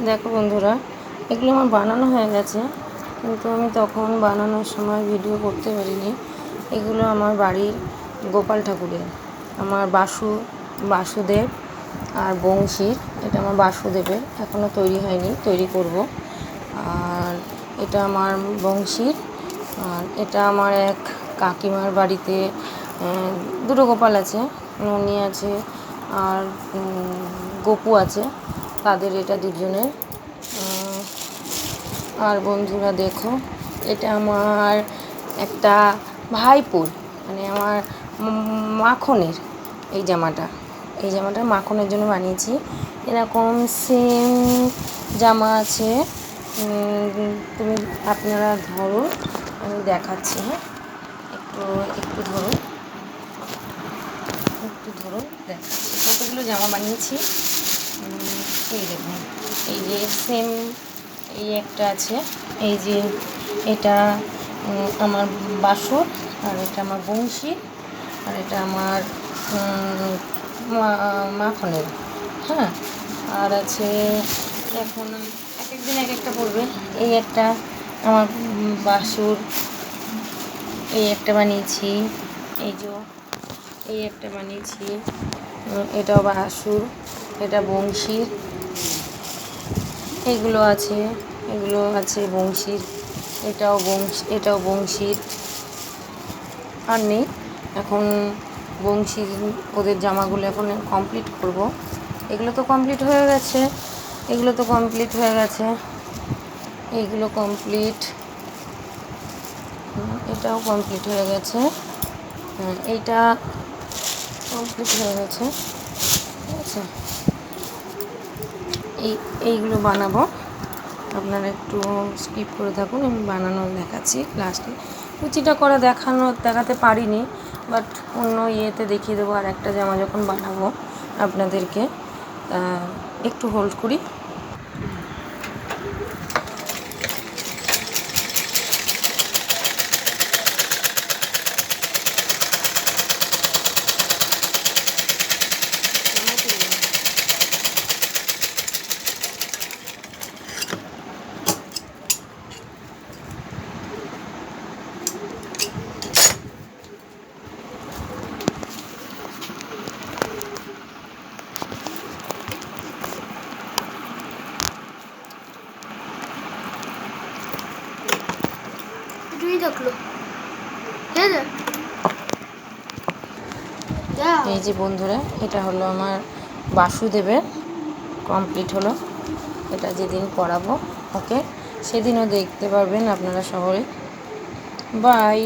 দেখো বন্ধুরা, এগুলো আমার বানানো হয়ে গেছে, কিন্তু আমি তখন বানানোর সময় ভিডিও করতে পারিনি। এগুলো আমার বাড়ির গোপাল ঠাকুরের, আমার বাসুদেব আর বংশীর। এটা আমার বাসুদেবের, এখনও তৈরি হয়নি, তৈরি করব। আর এটা আমার বংশীর। আর এটা আমার এক কাকিমার বাড়িতে দুটো গোপাল আছে, ননি আছে আর গপু আছে, তাদের এটা দুজনের। আর বন্ধুরা দেখো, এটা আমার একটা ভাইপোর, মানে আমার মাখনের এই জামাটা মাখনের জন্য বানিয়েছি। এরকম সেম জামা আছে। আপনারা ধরো, আমি দেখাচ্ছি। হ্যাঁ, একটু ধরো দেখাচ্ছি কতগুলো জামা বানিয়েছি। এই দেখুন, এই যে সেম এই একটা আছে, এই যে এটা আমার বাসর, আর এটা আমার বংশী, আর এটা আমার মাখনের। হ্যাঁ, আর আছে, এখন এক একদিন এক একটা পড়বে। এই একটা আমার বাসুর, এই একটা বানিয়েছি। এই একটা বানিয়েছি, এটাও বাসুর, এটা বংশীর। এগুলো আছে বংশীর, এটাও বংশীর। আর নেই এখন বংশীর। ওদের জামাগুলো এখন কমপ্লিট করব। এগুলো তো কমপ্লিট হয়ে গেছে, এইগুলো কমপ্লিট, এটাও কমপ্লিট হয়ে গেছে, এইটা কমপ্লিট হয়ে গেছে। ঠিক আছে, এইগুলো বানাবো। আপনারা একটু স্কিপ করে থাকুন, আমি বানানো দেখাচ্ছি লাস্টে। কুচিটা করে দেখাতে পারিনি, বাট অন্য ইয়েতে দেখিয়ে দেবো। আর একটা জামা যখন বানাবো আপনাদেরকে, একটু হোল্ড করি। এই যে বন্ধুরা, এটা হলো আমার বাসুদেবের, কমপ্লিট হলো। এটা যেদিন পরাবো ওকে, সেদিনও দেখতে পারবেন আপনারা শহরে। বাই।